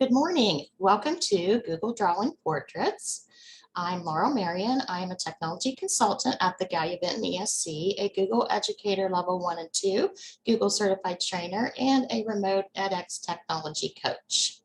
Good morning. Welcome to Google Drawing Portraits. I'm Laurel Marion. I am a technology consultant at the Benton ESC, a Google Educator Level 1 and 2, Google Certified Trainer, and a remote edX technology coach.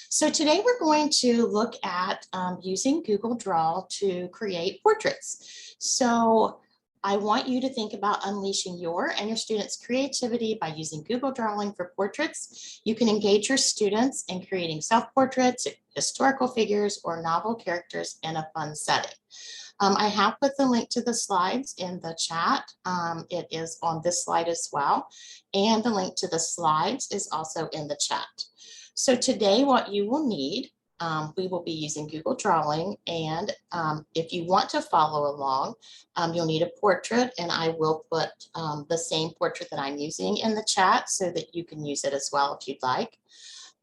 So today we're going to look at using Google Draw to create portraits. So I want you to think about unleashing your and your students' creativity by using Google Drawing for portraits. You can engage your students in creating self-portraits, historical figures, or novel characters in a fun setting. I have put the link to the slides in the chat. It is on this slide as well. And the link to the slides is also in the chat. So today what you will need, we will be using Google Drawing, and if you want to follow along, you'll need a portrait, and I will put the same portrait that I'm using in the chat so that you can use it as well if you'd like.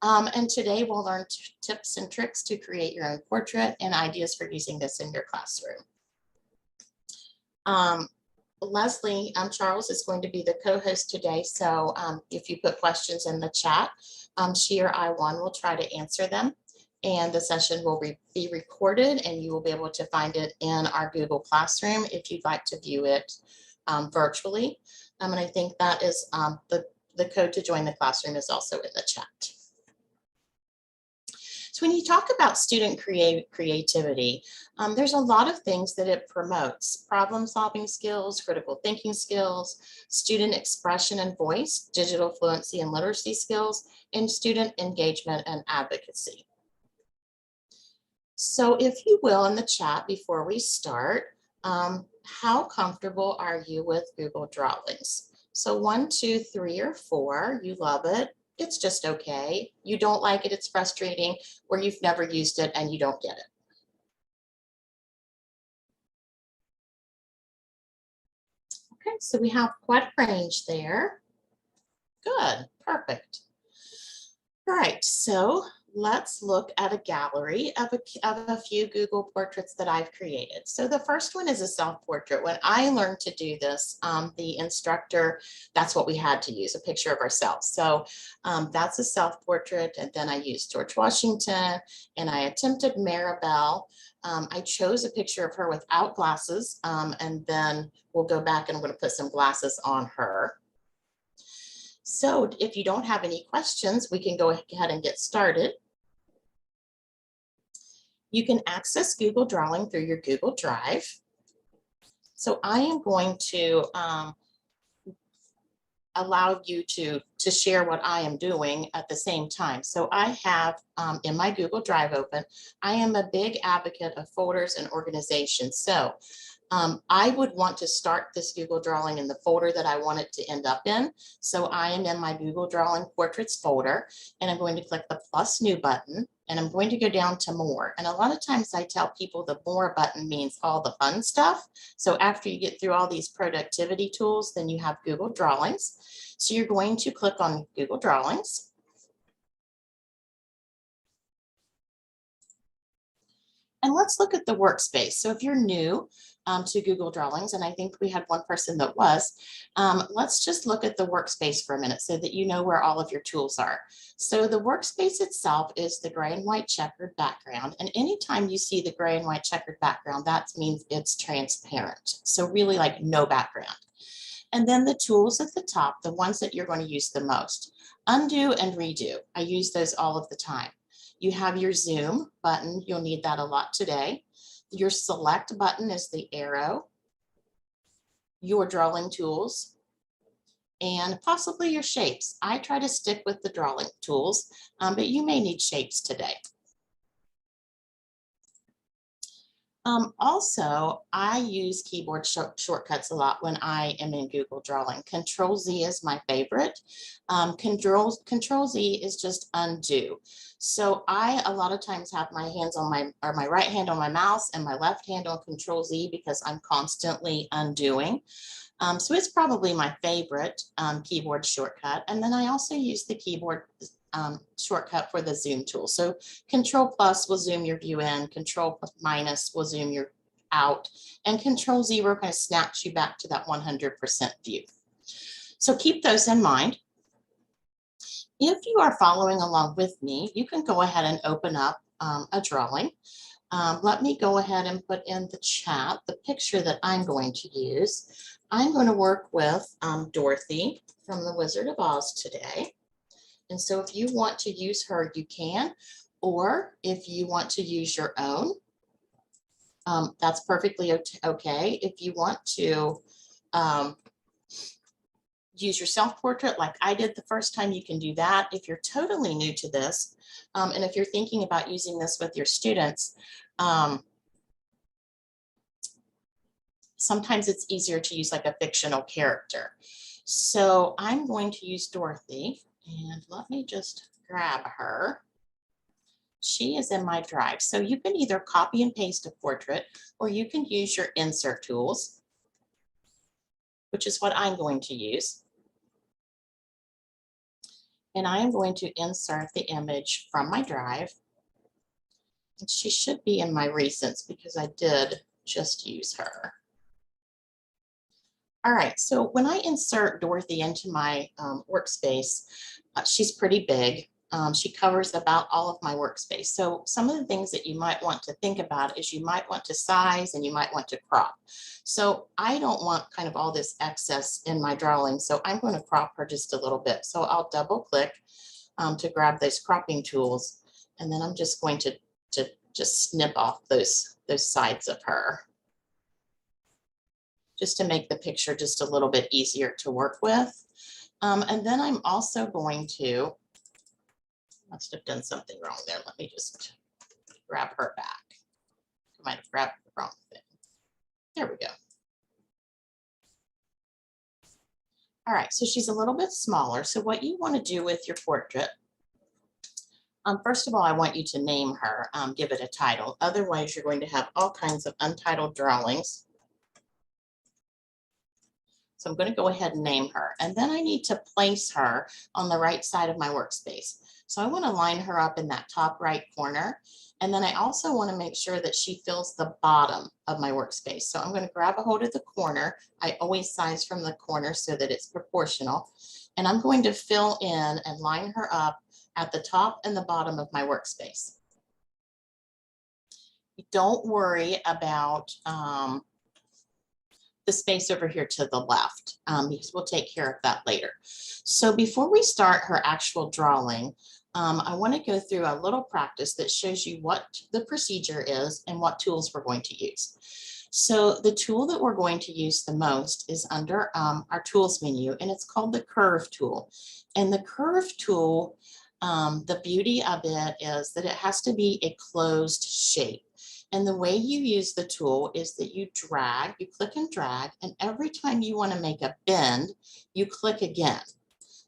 And today we'll learn tips and tricks to create your own portrait and ideas for using this in your classroom. Leslie Charles is going to be the co-host today, so if you put questions in the chat, she or I will try to answer them, and the session will be recorded, and you will be able to find it in our Google Classroom if you'd like to view it virtually. And I think that is the code to join the classroom is also in the chat. So when you talk about student creativity, there's a lot of things that it promotes: problem-solving skills, critical thinking skills, student expression and voice, digital fluency and literacy skills, and student engagement and advocacy. So if you will, in the chat before we start, how comfortable are you with Google Drawings? So 1, 2, 3, or 4, you love it. It's just okay. You don't like it, it's frustrating, or you've never used it and you don't get it. Okay, so we have quite a range there. Good, perfect. All right, so let's look at a gallery of a few Google portraits that I've created. So the first one is a self-portrait. When I learned to do this, the instructor, that's what we had to use, a picture of ourselves. So that's a self-portrait. And then I used George Washington, and I attempted Maribel. I chose a picture of her without glasses, and then we'll go back and I'm going to put some glasses on her. So if you don't have any questions, we can go ahead and get started. You can access Google Drawing through your Google Drive. So I am going to allow you to share what I am doing at the same time. So I have in my Google Drive open, I am a big advocate of folders and organization. So I would want to start this Google Drawing in the folder that I want it to end up in. So I am in my Google Drawing Portraits folder, and I'm going to click the plus new button, and I'm going to go down to more. And a lot of times I tell people the more button means all the fun stuff. So after you get through all these productivity tools, then you have Google Drawings. So you're going to click on Google Drawings. And let's look at the workspace. So if you're new to Google Drawings, and I think we had one person that was, let's just look at the workspace for a minute so that you know where all of your tools are. So the workspace itself is the gray and white checkered background. And anytime you see the gray and white checkered background, that means it's transparent. So really like no background. And then the tools at the top, the ones that you're going to use the most: undo and redo. I use those all of the time. You have your zoom button. You'll need that a lot today. Your select button is the arrow, your drawing tools, and possibly your shapes. I try to stick with the drawing tools, but you may need shapes today. Also, I use keyboard shortcuts a lot when I am in Google Drawing. Control Z is my favorite. Control Z is just undo. So I a lot of times have my hands on my right hand on my mouse and my left hand on Control Z because I'm constantly undoing. So it's probably my favorite keyboard shortcut. And then I also use the keyboard shortcut for the zoom tool. So Control plus will zoom your view in, Control minus will zoom your out, and Control 0 kind of snaps you back to that 100% view. So keep those in mind. If you are following along with me, you can go ahead and open up a drawing. Let me go ahead and put in the chat the picture that I'm going to use. I'm going to work with Dorothy from the Wizard of Oz today. And so if you want to use her, you can, or if you want to use your own, that's perfectly okay. If you want to use your self-portrait like I did the first time, you can do that. If you're totally new to this, and if you're thinking about using this with your students, sometimes it's easier to use like a fictional character. So I'm going to use Dorothy, and let me just grab her. She is in my drive. So you can either copy and paste a portrait, or you can use your insert tools, which is what I'm going to use. And I am going to insert the image from my drive. And she should be in my recents because I did just use her. All right, so when I insert Dorothy into my workspace, she's pretty big. She covers about all of my workspace. So some of the things that you might want to think about is you might want to size and you might want to crop. So I don't want kind of all this excess in my drawing. So I'm going to crop her just a little bit. So I'll double click to grab those cropping tools. And then I'm just going to just snip off those sides of her, just to make the picture just a little bit easier to work with. And then I'm also going to, must have done something wrong there. Let me just grab her back. I might have grabbed the wrong thing. There we go. All right, so she's a little bit smaller. So what you want to do with your portrait, first of all, I want you to name her, give it a title. Otherwise, you're going to have all kinds of untitled drawings. So I'm going to go ahead and name her. And then I need to place her on the right side of my workspace. So I want to line her up in that top right corner. And then I also want to make sure that she fills the bottom of my workspace. So I'm going to grab a hold of the corner. I always size from the corner so that it's proportional. And I'm going to fill in and line her up at the top and the bottom of my workspace. Don't worry about the space over here to the left, because we'll take care of that later. So before we start her actual drawing, I want to go through a little practice that shows you what the procedure is and what tools we're going to use. So the tool that we're going to use the most is under our tools menu, and it's called the curve tool. And the curve tool, the beauty of it is that it has to be a closed shape. And the way you use the tool is that you drag, you click and drag, and every time you want to make a bend, you click again.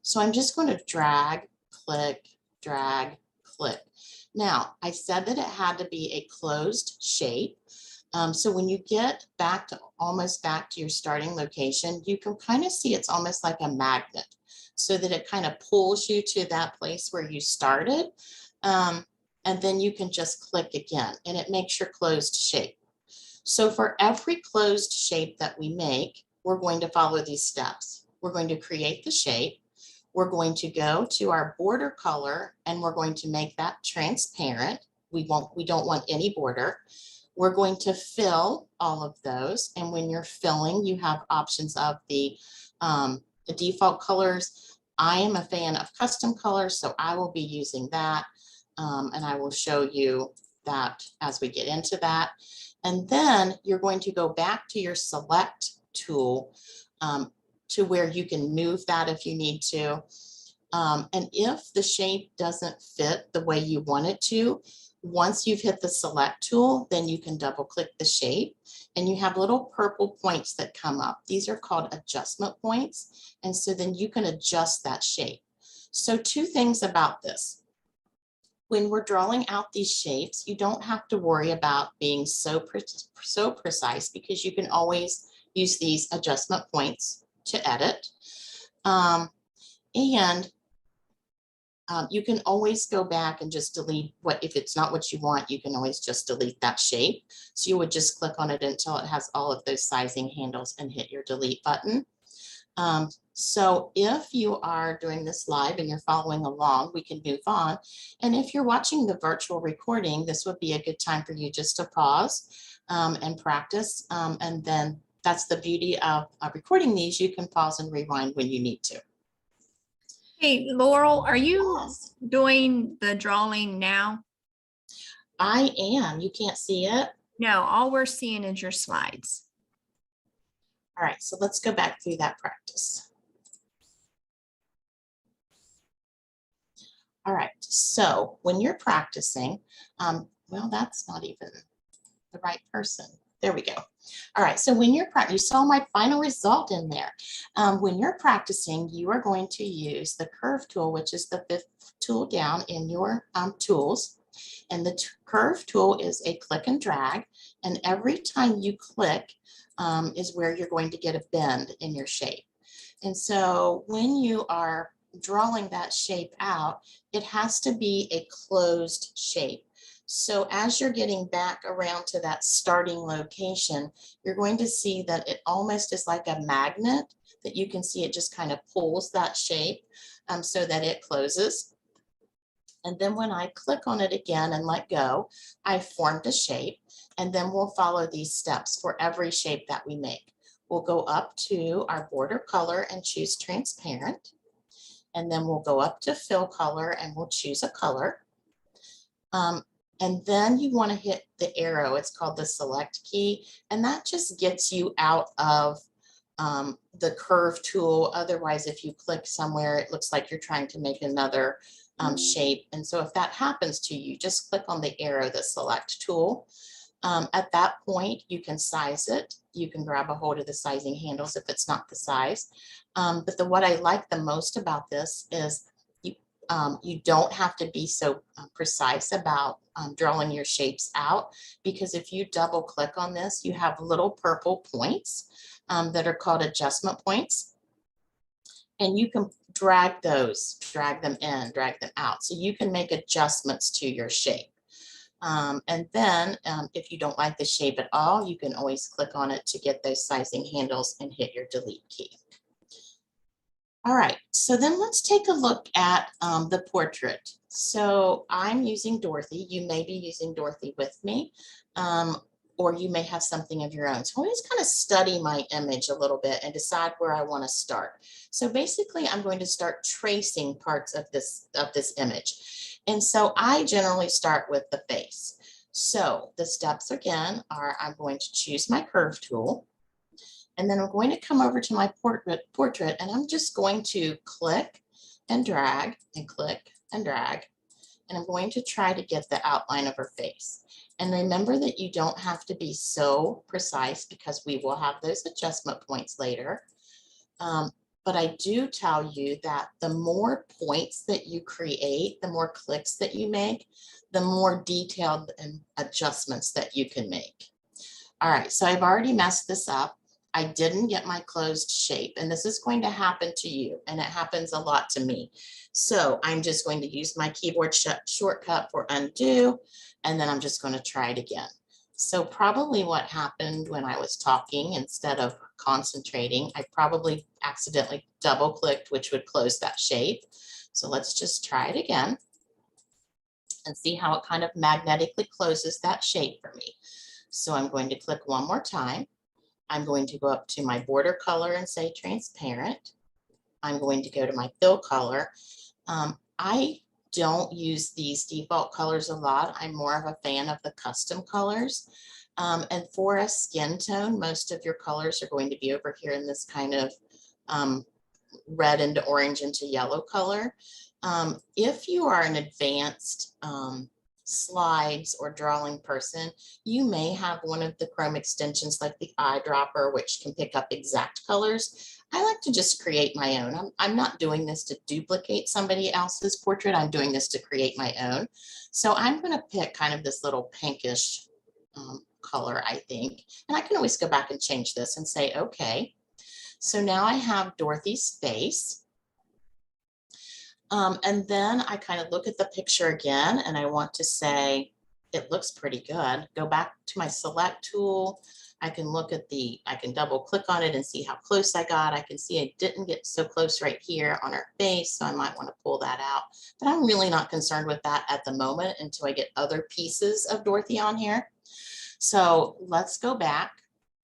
So I'm just going to drag, click, drag, click. Now, I said that it had to be a closed shape. So when you get back to almost back to your starting location, you can kind of see it's almost like a magnet, so that it kind of pulls you to that place where you started. And then you can just click again and it makes your closed shape. So for every closed shape that we make, we're going to follow these steps. We're going to create the shape. We're going to go to our border color and we're going to make that transparent. We don't want any border. We're going to fill all of those. And when you're filling, you have options of the default colors. I am a fan of custom colors, so I will be using that. And I will show you that as we get into that. And then you're going to go back to your select tool to where you can move that if you need to. And if the shape doesn't fit the way you want it to, once you've hit the select tool, then you can double click the shape and you have little purple points that come up. These are called adjustment points. And so then you can adjust that shape. So two things about this. When we're drawing out these shapes, you don't have to worry about being so precise because you can always use these adjustment points to edit. You can always go back and just delete if it's not what you want, you can always just delete that shape. So you would just click on it until it has all of those sizing handles and hit your delete button. So if you are doing this live and you're following along, we can move on. And if you're watching the virtual recording, this would be a good time for you just to pause and practice. And then that's the beauty of recording these. You can pause and rewind when you need to. Hey, Laurel, are you doing the drawing now? I am. You can't see it? No, all we're seeing is your slides. All right, so let's go back through that practice. All right, so when you're practicing, well, that's not even the right person. There we go. All right, so when you're practicing, you saw my final result in there. When you're practicing, you are going to use the curve tool, which is the 5th tool down in your tools. And the curve tool is a click and drag. And every time you click is where you're going to get a bend in your shape. And so when you are drawing that shape out, it has to be a closed shape. So as you're getting back around to that starting location, you're going to see that it almost is like a magnet, that you can see it just kind of pulls that shape so that it closes. And then when I click on it again and let go, I formed a shape. And then we'll follow these steps for every shape that we make. We'll go up to our border color and choose transparent. And then we'll go up to fill color and we'll choose a color. And then you want to hit the arrow. It's called the select key. And that just gets you out of the curve tool. Otherwise, if you click somewhere, it looks like you're trying to make another shape. And so if that happens to you, just click on the arrow, the select tool. At that point, you can size it. You can grab a hold of the sizing handles if it's not the size. But what I like the most about this is you don't have to be so precise about drawing your shapes out, because if you double click on this, you have little purple points that are called adjustment points. And you can drag those, drag them in, drag them out. So you can make adjustments to your shape. And then if you don't like the shape at all, you can always click on it to get those sizing handles and hit your delete key. All right, so then let's take a look at the portrait. So I'm using Dorothy. You may be using Dorothy with me, or you may have something of your own. So always kind of study my image a little bit and decide where I want to start. So basically, I'm going to start tracing parts of this image. And so I generally start with the face. So the steps again are, I'm going to choose my curve tool. And then I'm going to come over to my portrait and I'm just going to click and drag and click and drag. And I'm going to try to get the outline of her face. And remember that you don't have to be so precise because we will have those adjustment points later. But I do tell you that the more points that you create, the more clicks that you make, the more detailed adjustments that you can make. All right, so I've already messed this up. I didn't get my closed shape, and this is going to happen to you, and it happens a lot to me. So I'm just going to use my keyboard shortcut for undo, and then I'm just going to try it again. So probably what happened when I was talking, instead of concentrating, I probably accidentally double clicked, which would close that shape. So let's just try it again and see how it kind of magnetically closes that shape for me. So I'm going to click one more time. I'm going to go up to my border color and say transparent. I'm going to go to my fill color. I don't use these default colors a lot. I'm more of a fan of the custom colors. And for a skin tone, most of your colors are going to be over here in this kind of red into orange into yellow color. If you are an advanced slides or drawing person, you may have one of the Chrome extensions like the Eyedropper, which can pick up exact colors. I like to just create my own. I'm not doing this to duplicate somebody else's portrait. I'm doing this to create my own. So I'm going to pick kind of this little pinkish color, I think. And I can always go back and change this and say, okay. So now I have Dorothy's face. And then I kind of look at the picture again and I want to say, it looks pretty good. Go back to my select tool, I can look at I can double click on it and see how close I got. I can see I didn't get so close right here on her face, so I might want to pull that out. But I'm really not concerned with that at the moment until I get other pieces of Dorothy on here. So let's go back.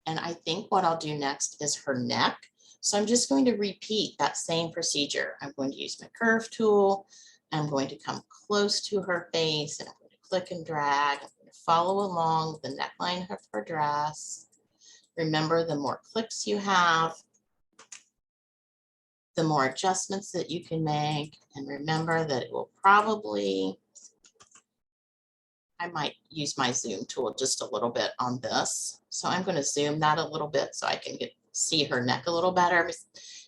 And I think what I'll do next is her neck. So I'm just going to repeat that same procedure. I'm going to use my curve tool. I'm going to come close to her face and I'm going to click and drag. I'm going to follow along the neckline of her dress. Remember, the more clicks you have, the more adjustments that you can make. And remember that it will probably, I might use my zoom tool just a little bit on this. So I'm going to zoom that a little bit so I can see her neck a little better.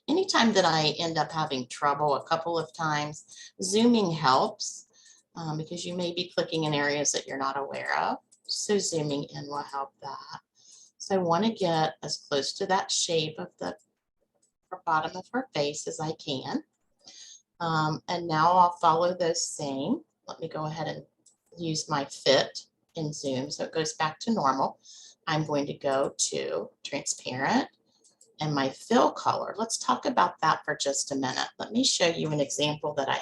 Anytime that I end up having trouble a couple of times, zooming helps because you may be clicking in areas that you're not aware of. So zooming in will help that. So I want to get as close to that shape of the bottom of her face as I can. And now I'll follow those same. Let me go ahead and use my fit in zoom so it goes back to normal. I'm going to go to transparent and my fill color. Let's talk about that for just a minute. Let me show you an example that I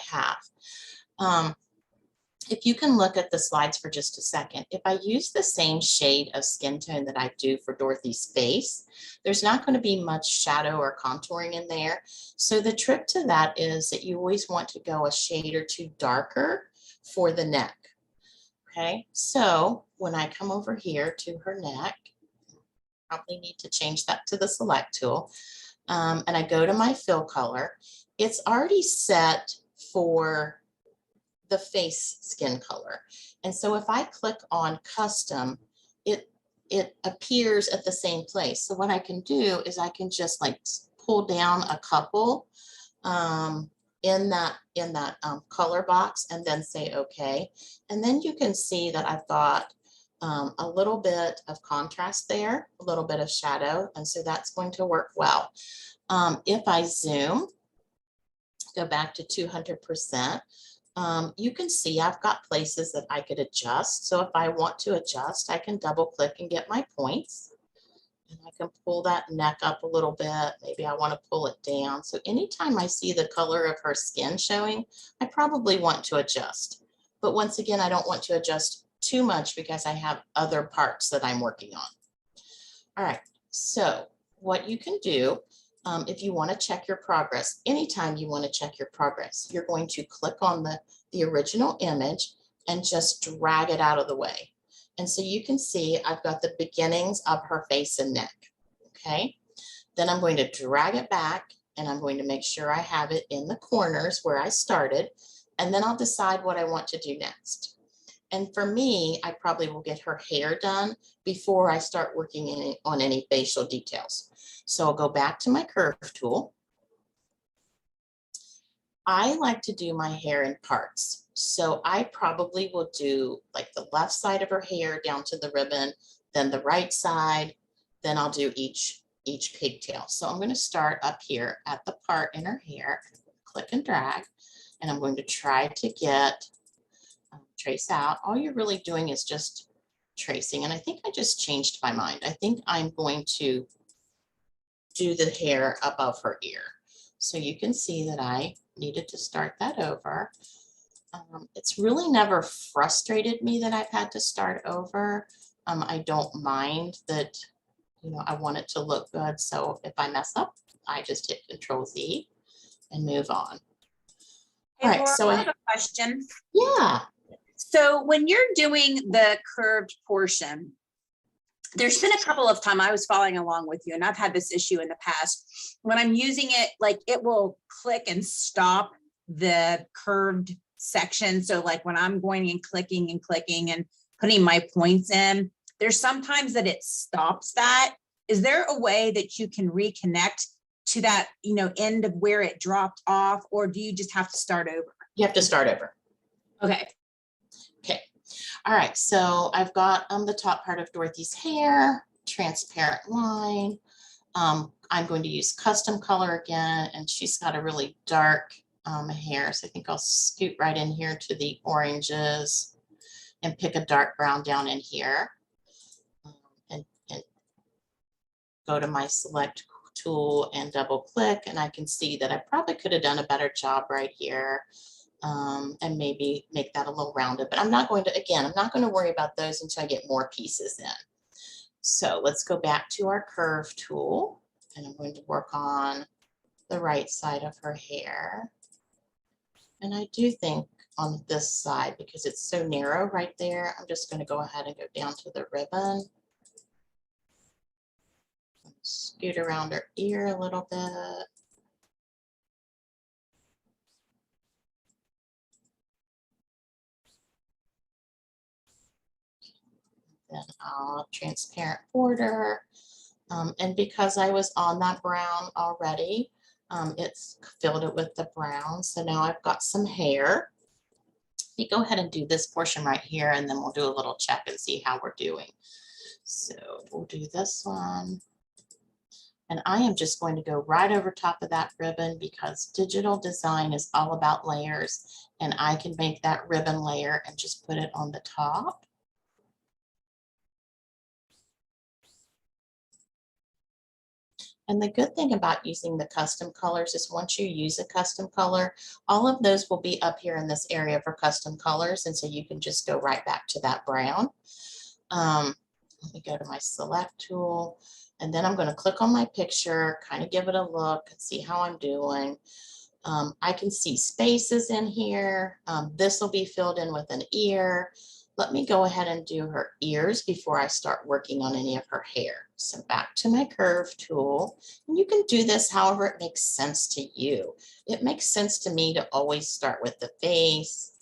have. If you can look at the slides for just a second, if I use the same shade of skin tone that I do for Dorothy's face, there's not going to be much shadow or contouring in there. So the trick to that is that you always want to go a shade or two darker for the neck. Okay, so when I come over here to her neck, probably need to change that to the select tool, and I go to my fill color, it's already set for the face skin color. And so if I click on custom, it appears at the same place. So what I can do is I can just like pull down a couple in that color box and then say okay. And then you can see that I've got a little bit of contrast there, a little bit of shadow, and so that's going to work well. If I zoom, go back to 200%, you can see I've got places that I could adjust. So if I want to adjust, I can double click and get my points. And I can pull that neck up a little bit. Maybe I want to pull it down. So anytime I see the color of her skin showing, I probably want to adjust. But once again, I don't want to adjust too much because I have other parts that I'm working on. All right, so what you can do if you want to check your progress, anytime you want to check your progress, you're going to click on the original image and just drag it out of the way. And so you can see I've got the beginnings of her face and neck, okay? Then I'm going to drag it back and I'm going to make sure I have it in the corners where I started, and then I'll decide what I want to do next. And for me, I probably will get her hair done before I start working on any facial details. So I'll go back to my curve tool. I like to do my hair in parts. So I probably will do like the left side of her hair down to the ribbon, then the right side, then I'll do each pigtail. So I'm going to start up here at the part in her hair, click and drag, and I'm going to try to get trace out. All you're really doing is just tracing. And I think I just changed my mind. I think I'm going to do the hair above her ear. So you can see that I needed to start that over. It's really never frustrated me that I've had to start over. I don't mind that, I want it to look good. So if I mess up, I just hit Control Z and move on. Hey, All right, Laura, so I have a question. Yeah. So when you're doing the curved portion, there's been a couple of times I was following along with you, and I've had this issue in the past. When I'm using it, like it will click and stop the curved section. So like when I'm going and clicking and putting my points in, there's sometimes that it stops that. Is there a way that you can reconnect to that, end of where it dropped off, or do you just have to start over? You have to start over. Okay. Okay. All right. So I've got the top part of Dorothy's hair, transparent line. I'm going to use custom color again, and she's got a really dark hair. So I think I'll scoot right in here to the oranges and pick a dark brown down in here. And go to my select tool and double click, and I can see that I probably could have done a better job right here. And maybe make that a little rounded, but I'm not going to, again, I'm not going to worry about those until I get more pieces in. So let's go back to our curve tool, and I'm going to work on the right side of her hair. And I do think on this side, because it's so narrow right there, I'm just going to go ahead and go down to the ribbon. Scoot around her ear a little bit. Then I'll transparent border. And because I was on that brown already, it's filled it with the brown. So now I've got some hair. You go ahead and do this portion right here, and then we'll do a little check and see how we're doing. So we'll do this one. And I am just going to go right over top of that ribbon because digital design is all about layers, and I can make that ribbon layer and just put it on the top. And the good thing about using the custom colors is once you use a custom color, all of those will be up here in this area for custom colors. And so you can just go right back to that brown. Let me go to my select tool, and then I'm going to click on my picture, kind of give it a look and see how I'm doing. I can see spaces in here. This will be filled in with an ear. Let me go ahead and do her ears before I start working on any of her hair. So back to my curve tool, and you can do this however it makes sense to you. It makes sense to me to always start with the face.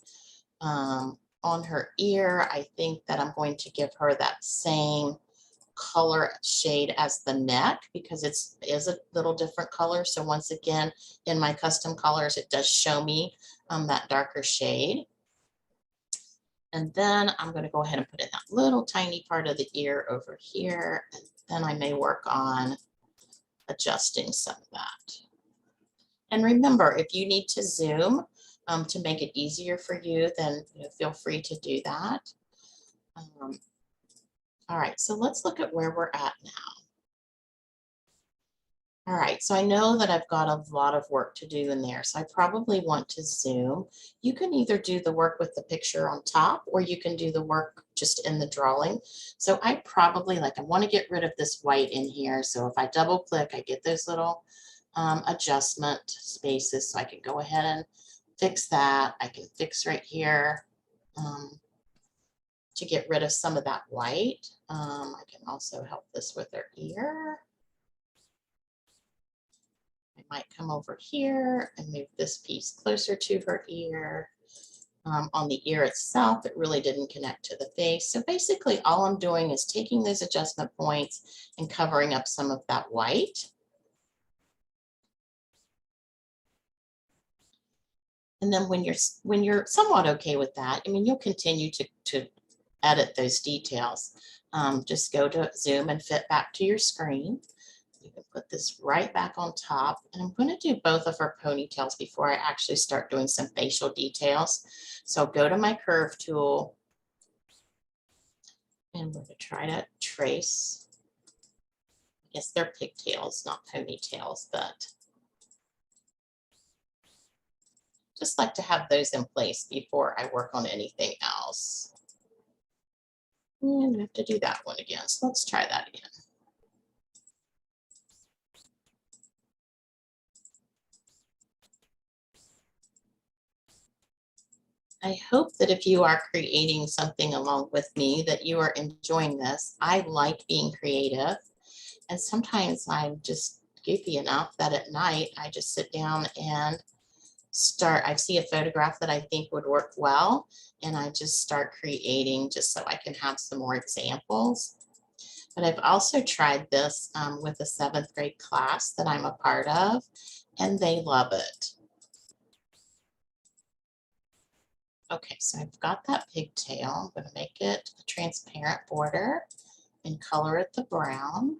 On her ear, I think that I'm going to give her that same color shade as the neck because it is a little different color. So once again, in my custom colors, it does show me that darker shade. And then I'm going to go ahead and put in that little tiny part of the ear over here. And then I may work on adjusting some of that. And remember, if you need to zoom to make it easier for you, then feel free to do that. All right, so let's look at where we're at now. All right, so I know that I've got a lot of work to do in there, so I probably want to zoom. You can either do the work with the picture on top, or you can do the work just in the drawing. So I probably, I want to get rid of this white in here. So if I double click, I get those little adjustment spaces. So I can go ahead and fix that. I can fix right here to get rid of some of that white. I can also help this with her ear. I might come over here and move this piece closer to her ear. On the ear itself, it really didn't connect to the face. So basically all I'm doing is taking those adjustment points and covering up some of that white. And then when you're somewhat okay with that, I mean, you'll continue to edit those details. Just go to zoom and fit back to your screen. You can put this right back on top, and I'm going to do both of her ponytails before I actually start doing some facial details. So go to my curve tool, and we're going to try to trace. I guess they're pigtails, not ponytails, but just like to have those in place before I work on anything else. And I have to do that one again, so let's try that again. I hope that if you are creating something along with me, that you are enjoying this. I like being creative, and sometimes I'm just goofy enough that at night I just sit down and I see a photograph that I think would work well, and I just start creating just so I can have some more examples. But I've also tried this with a 7th grade class that I'm a part of, and they love it. Okay, so I've got that pigtail. I'm going to make it a transparent border and color it the brown.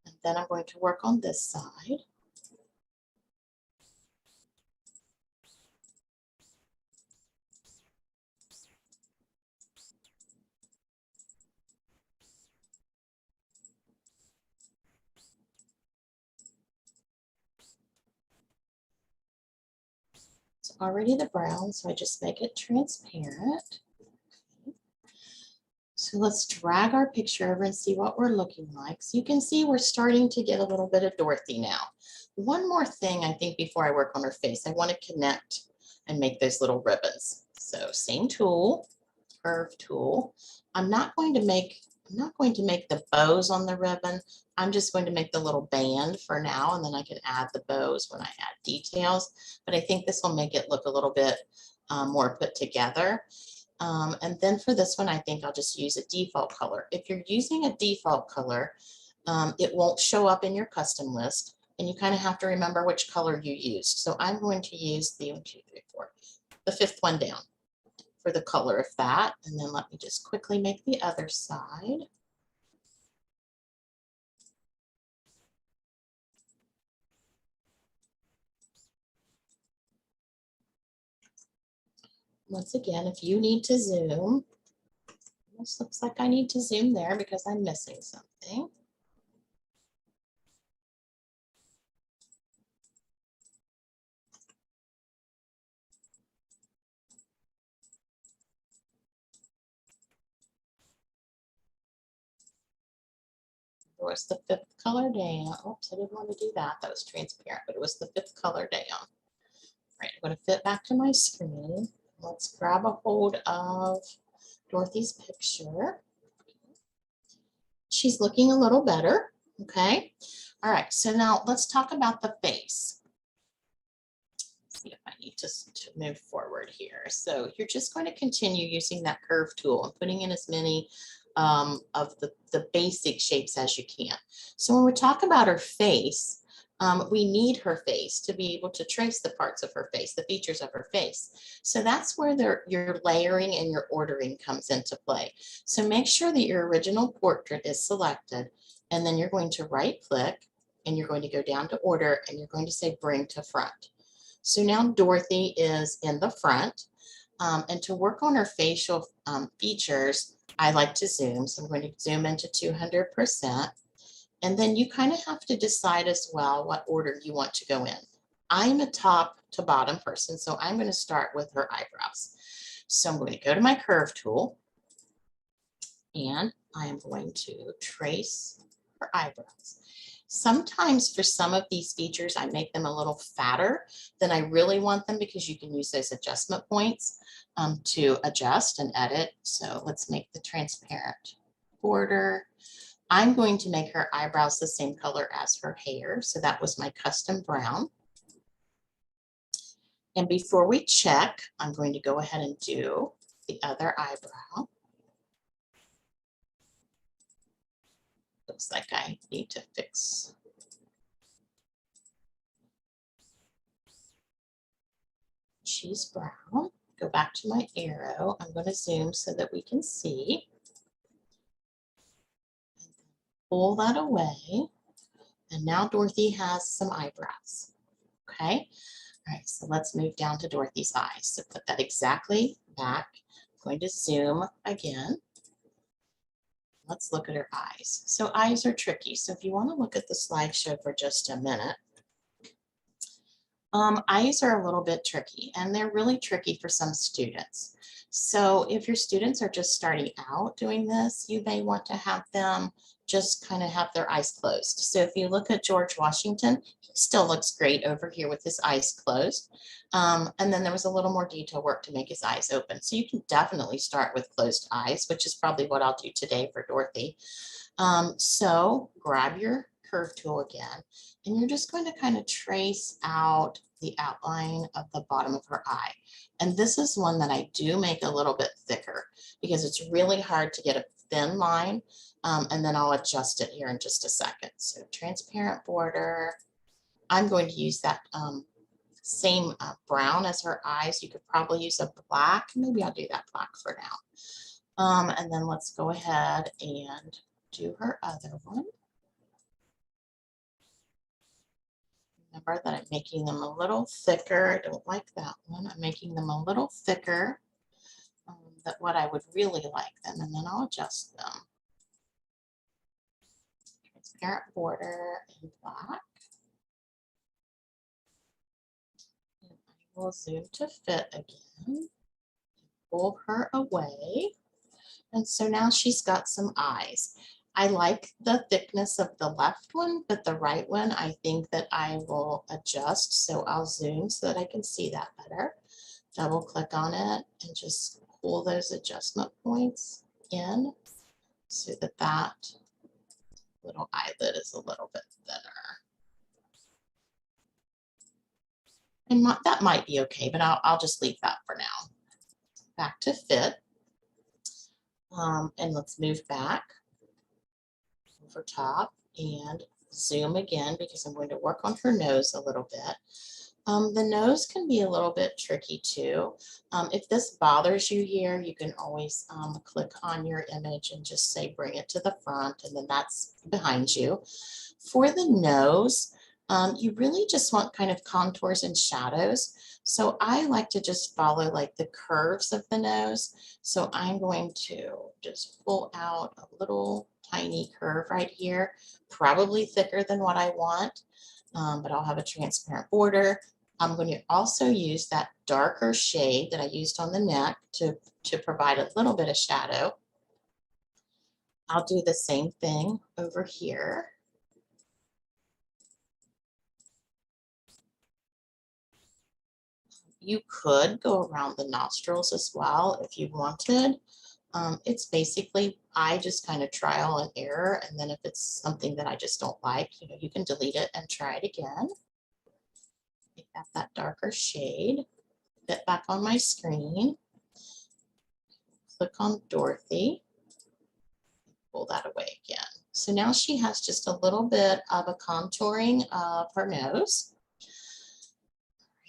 And then I'm going to work on this side. already the brown, so I just make it transparent. So let's drag our picture over and see what we're looking like. So you can see we're starting to get a little bit of Dorothy now. One more thing I think before I work on her face, I want to connect and make those little ribbons. So same tool, curve tool. I'm not going to make the bows on the ribbon. I'm just going to make the little band for now, and then I can add the bows when I add details. But I think this will make it look a little bit more put together. And then for this one, I think I'll just use a default color. If you're using a default color, it won't show up in your custom list, and you kind of have to remember which color you used. So I'm going to use the 1, 2, 3, 4, the 5th one down for the color of that. And then let me just quickly make the other side. Once again, if you need to zoom, this looks like I need to zoom there because I'm missing something. It was the 5th color down. Oops, I didn't want to do that. That was transparent, but it was the 5th color down. All right, I'm going to fit back to my screen. Let's grab a hold of Dorothy's picture. She's looking a little better. Okay. All right, so now let's talk about the face. Let's see if I need to move forward here. So you're just going to continue using that curve tool and putting in as many of the basic shapes as you can. So when we talk about her face, we need her face to be able to trace the parts of her face, the features of her face. So that's where your layering and your ordering comes into play. So make sure that your original portrait is selected, and then you're going to right click and you're going to go down to order and you're going to say bring to front. So now Dorothy is in the front, and to work on her facial features, I like to zoom. So I'm going to zoom into 200%. And then you kind of have to decide as well what order you want to go in. I'm a top to bottom person, so I'm going to start with her eyebrows. So I'm going to go to my curve tool, and I am going to trace her eyebrows. Sometimes for some of these features, I make them a little fatter than I really want them because you can use those adjustment points to adjust and edit. So let's make the transparent border. I'm going to make her eyebrows the same color as her hair. So that was my custom brown. And before we check, I'm going to go ahead and do the other eyebrow. Looks like I need to fix. She's brown. Go back to my arrow. I'm going to zoom so that we can see. Pull that away. And now Dorothy has some eyebrows. Okay. All right, so let's move down to Dorothy's eyes. So put that exactly back. I'm going to zoom again. Let's look at her eyes. So eyes are tricky. So if you want to look at the slideshow for just a minute, eyes are a little bit tricky, and they're really tricky for some students. So if your students are just starting out doing this, you may want to have them just kind of have their eyes closed. So if you look at George Washington, he still looks great over here with his eyes closed. And then there was a little more detail work to make his eyes open. So you can definitely start with closed eyes, which is probably what I'll do today for Dorothy. So grab your curve tool again, and you're just going to kind of trace out the outline of the bottom of her eye. And this is one that I do make a little bit thicker because it's really hard to get a thin line. And then I'll adjust it here in just a second. So transparent border. I'm going to use that same brown as her eyes. You could probably use a black. Maybe I'll do that black for now. And then let's go ahead and do her other one. Remember that I'm making them a little thicker. I don't like that one. I'm making them a little thicker than what I would really like them, and then I'll adjust them. Transparent border in black. And We'll zoom to fit again, pull her away. And so now she's got some eyes. I like the thickness of the left one, but the right one, I think that I will adjust. So I'll zoom so that I can see that better. Double click on it and just pull those adjustment points in so that that little eyelid is a little bit thinner. And that might be okay, but I'll just leave that for now. Back to fit. And let's move back over top and zoom again because I'm going to work on her nose a little bit. The nose can be a little bit tricky too. If this bothers you here, you can always click on your image and just say bring it to the front, and then that's behind you. For the nose, you really just want kind of contours and shadows. So I like to just follow like the curves of the nose. So I'm going to just pull out a little tiny curve right here, probably thicker than what I want, but I'll have a transparent border. I'm going to also use that darker shade that I used on the neck to provide a little bit of shadow. I'll do the same thing over here. You could go around the nostrils as well if you wanted. It's basically, I just kind of trial and error. And then if it's something that I just don't like, you can delete it and try it again. Make that darker shade. Fit back on my screen. Click on Dorothy. Pull that away again. So now she has just a little bit of a contouring of her nose.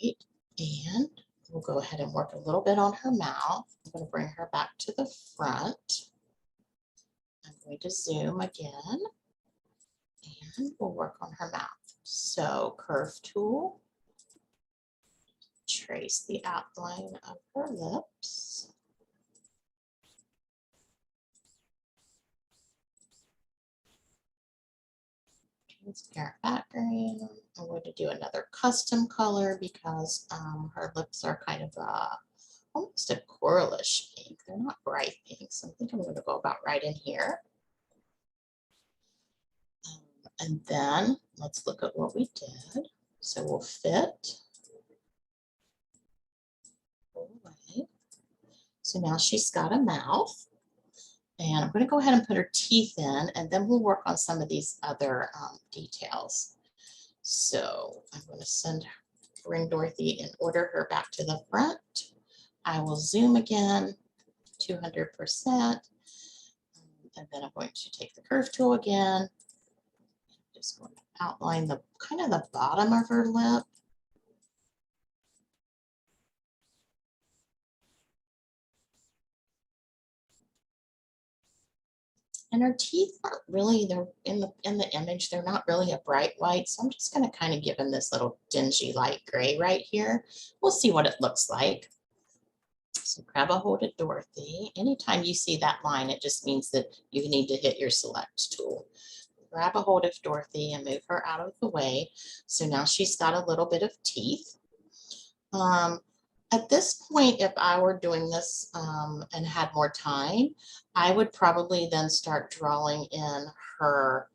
Right. And we'll go ahead and work a little bit on her mouth. I'm going to bring her back to the front. I'm going to zoom again. And we'll work on her mouth. So curve tool. Trace the outline of her lips. Transparent background. I'm going to do another custom color because her lips are kind of almost a coralish pink. They're not bright pink, so I think I'm going to go about right in here. And then let's look at what we did. So we'll fit. Away. So now she's got a mouth. And I'm going to go ahead and put her teeth in, and then we'll work on some of these other details. So I'm going to bring Dorothy and order her back to the front. I will zoom again, 200%. And then I'm going to take the curve tool again. Just going to outline the kind of the bottom of her lip. And her teeth aren't really, they're in the image, they're not really a bright white. So I'm just going to kind of give them this little dingy light gray right here. We'll see what it looks like. So grab a hold of Dorothy. Anytime you see that line, it just means that you need to hit your select tool. Grab a hold of Dorothy and move her out of the way. So now she's got a little bit of teeth. At this point, if I were doing this and had more time, I would probably then start drawing in her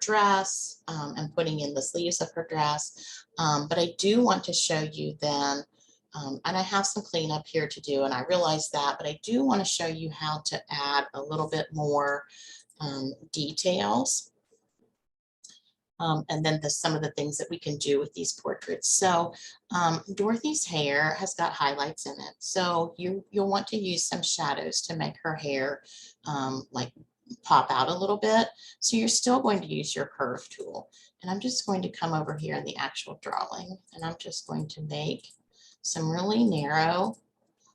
dress and putting in the sleeves of her dress. But I do want to show you then, and I have some cleanup here to do, and I realize that, but I do want to show you how to add a little bit more details. And then some of the things that we can do with these portraits. So Dorothy's hair has got highlights in it. So you'll want to use some shadows to make her hair like pop out a little bit. So you're still going to use your curve tool. And I'm just going to come over here in the actual drawing, and I'm just going to make some really narrow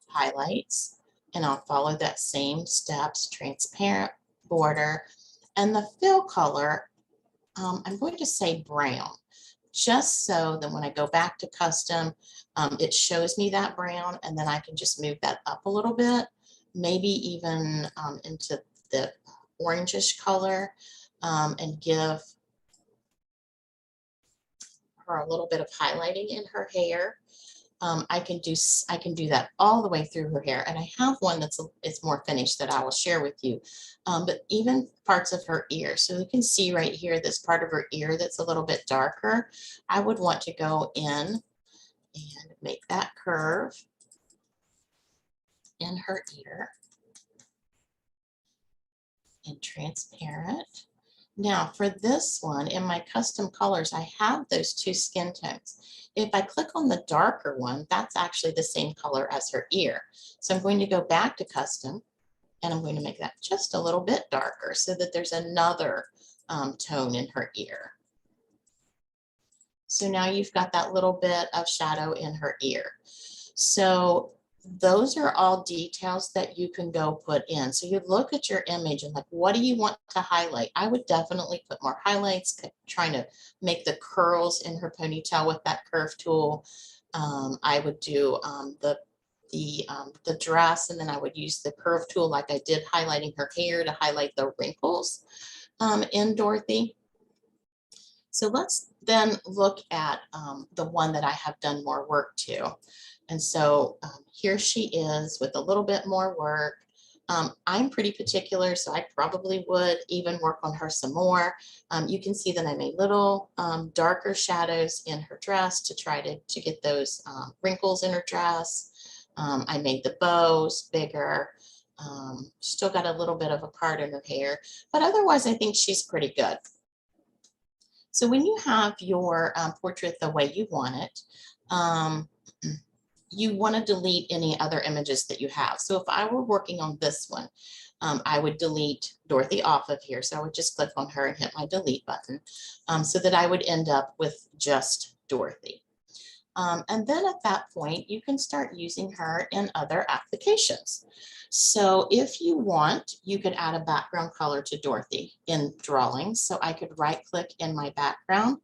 highlights. And I'll follow that same steps, transparent border, and the fill color. I'm going to say brown, just so that when I go back to custom, it shows me that brown, and then I can just move that up a little bit, maybe even into the orangish color, and give her a little bit of highlighting in her hair. I can do that all the way through her hair, and I have one it's more finished that I will share with you. But even parts of her ear, so you can see right here this part of her ear that's a little bit darker. I would want to go in and make that curve in her ear and transparent. Now for this one, in my custom colors, I have those two skin tones. If I click on the darker one, that's actually the same color as her ear. So I'm going to go back to custom, and I'm going to make that just a little bit darker so that there's another tone in her ear. So now you've got that little bit of shadow in her ear. So those are all details that you can go put in. So you look at your image and like, what do you want to highlight? I would definitely put more highlights, trying to make the curls in her ponytail with that curve tool. I would do the dress, and then I would use the curve tool like I did highlighting her hair to highlight the wrinkles in Dorothy. So let's then look at the one that I have done more work to. And so here she is with a little bit more work. I'm pretty particular, so I probably would even work on her some more. You can see that I made little darker shadows in her dress to try to get those wrinkles in her dress. I made the bows bigger. Still got a little bit of a part in her hair, but otherwise I think she's pretty good. So when you have your portrait the way you want it, you want to delete any other images that you have. So if I were working on this one, I would delete Dorothy off of here. So I would just click on her and hit my delete button so that I would end up with just Dorothy. And then at that point, you can start using her in other applications. So if you want, you could add a background color to Dorothy in drawings. So I could right click in my background,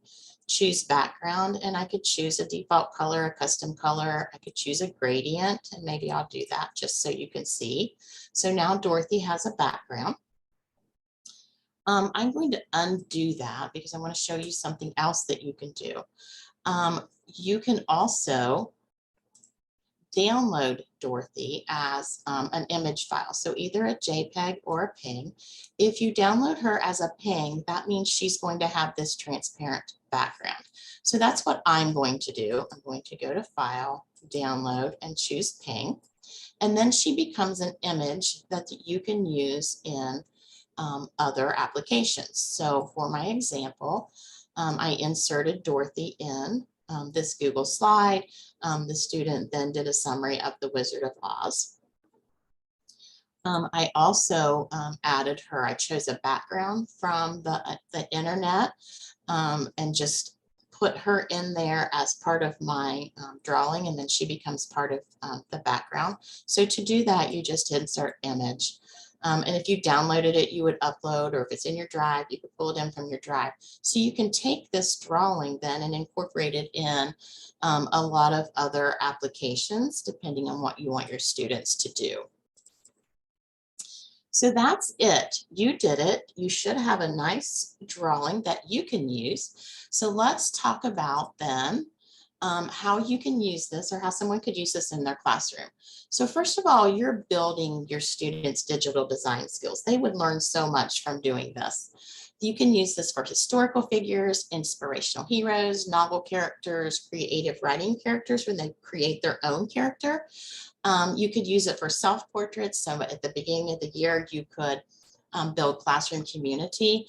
choose background, and I could choose a default color, a custom color. I could choose a gradient, and maybe I'll do that just so you can see. So now Dorothy has a background. I'm going to undo that because I want to show you something else that you can do. You can also download Dorothy as an image file. So either a JPEG or a PNG. If you download her as a PNG, that means she's going to have this transparent background. So that's what I'm going to do. I'm going to go to File, Download, and choose PNG. And then she becomes an image that you can use in other applications. So for my example, I inserted Dorothy in this Google slide. The student then did a summary of the Wizard of Oz. I also added her, I chose a background from the internet and just put her in there as part of my drawing, and then she becomes part of the background. So to do that, you just insert image. And if you downloaded it, you would upload, or if it's in your drive, you could pull it in from your drive. So you can take this drawing then and incorporate it in a lot of other applications, depending on what you want your students to do. So that's it. You did it. You should have a nice drawing that you can use. So let's talk about then how you can use this, or how someone could use this in their classroom. So first of all, you're building your students' digital design skills. They would learn so much from doing this. You can use this for historical figures, inspirational heroes, novel characters, creative writing characters when they create their own character. You could use it for self-portraits. So at the beginning of the year, you could build classroom community.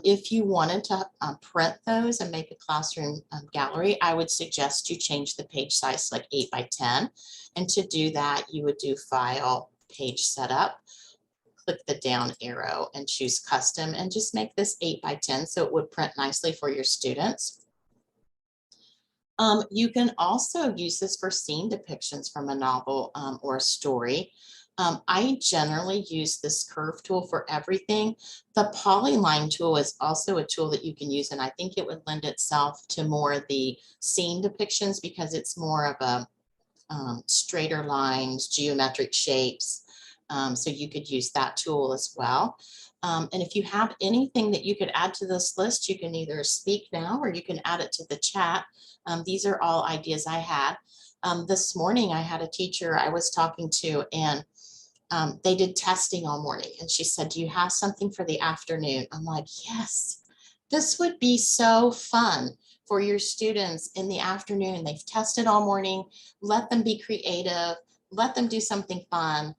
If you wanted to print those and make a classroom gallery, I would suggest you change the page size to like 8 by 10. And to do that, you would do File, Page Setup, click the down arrow and choose Custom, and just make this 8 by 10 so it would print nicely for your students. You can also use this for scene depictions from a novel or a story. I generally use this curve tool for everything. The Polyline tool is also a tool that you can use, and I think it would lend itself to more of the scene depictions because it's more of a straighter lines, geometric shapes. So you could use that tool as well. And if you have anything that you could add to this list, you can either speak now or you can add it to the chat. These are all ideas I had. This morning, I had a teacher I was talking to, and they did testing all morning. And she said, do you have something for the afternoon? I'm like, yes, this would be so fun for your students in the afternoon. They've tested all morning. Let them be creative. Let them do something fun.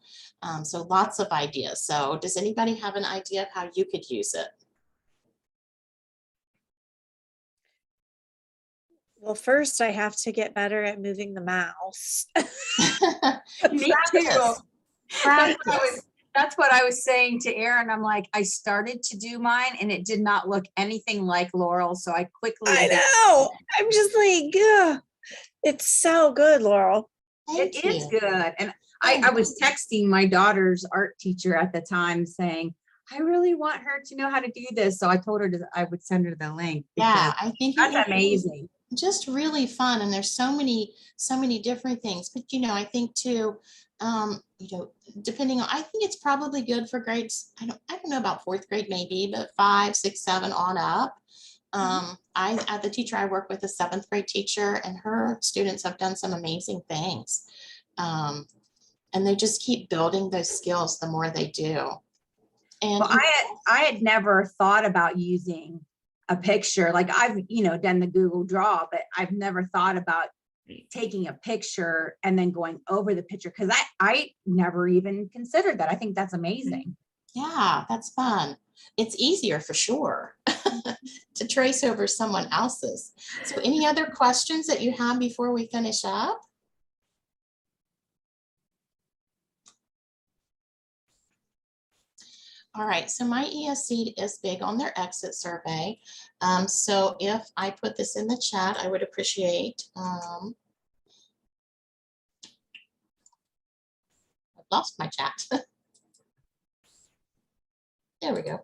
So lots of ideas. So does anybody have an idea of how you could use it? Well, first I have to get better at moving the mouse. Me too. Practice. That's what I was saying to Aaron. I'm like, I started to do mine and it did not look anything like Laurel. So I quickly. I know. I'm just like, ugh. It's so good, Laurel. Thank It is you. good. And I was texting my daughter's art teacher at the time saying, I really want her to know how to do this. So I told her I would send her the link. Yeah, I think it That's would be amazing. just really fun. And there's so many different things. But I think too, depending on, I think it's probably good for grades. I don't know about fourth grade maybe, but 5, 6, 7 on up. The teacher I work with, a 7th grade teacher, and her students have done some amazing things. And they just keep building those skills the more they do. And Well, I had never thought about using a picture. Like I've, done the Google Draw, but I've never thought about taking a picture and then going over the picture, because I never even considered that. I think that's amazing. yeah, that's fun. It's easier for sure to trace over someone else's. So any other questions that you have before we finish up? All right, so my ESC is big on their exit survey. So if I put this in the chat, I would appreciate, I've lost my chat. There we go.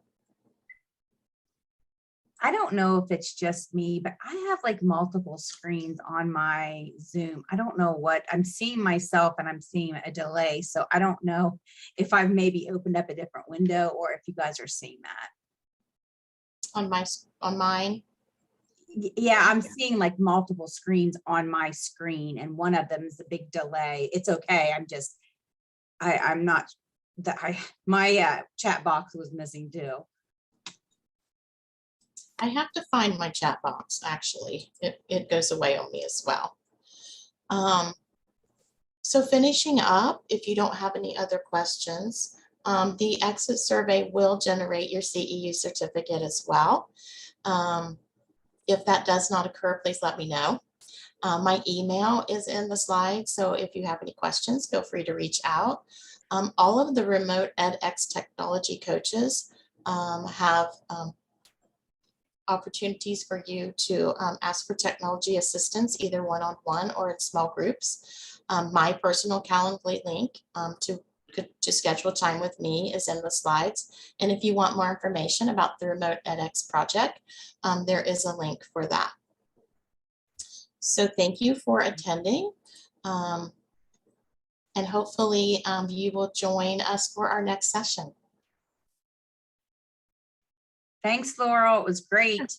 I don't know if it's just me, but I have like multiple screens on my Zoom. I don't know what I'm seeing myself, and I'm seeing a delay. So I don't know if I've maybe opened up a different window or if you guys are seeing that. On mine. Yeah, I'm seeing like multiple screens on my screen, and one of them is a big delay. It's okay. I'm not that my chat box was missing too. I have to find my chat box, actually. It goes away on me as well. So finishing up, if you don't have any other questions, the exit survey will generate your CEU certificate as well. If that does not occur, please let me know. My email is in the slide, so if you have any questions, feel free to reach out. All of the remote edX technology coaches have opportunities for you to ask for technology assistance, either one-on-one or in small groups. My personal Calendly link to schedule time with me is in the slides. And if you want more information about the Remote edX project, there is a link for that. So thank you for attending. And hopefully you will join us for our next session. Thanks, Laurel. It was great.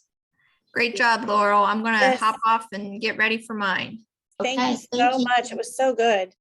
Great job, Laurel. I'm gonna Yes. hop off and get ready for mine. Thank Okay, you so much. It was so good.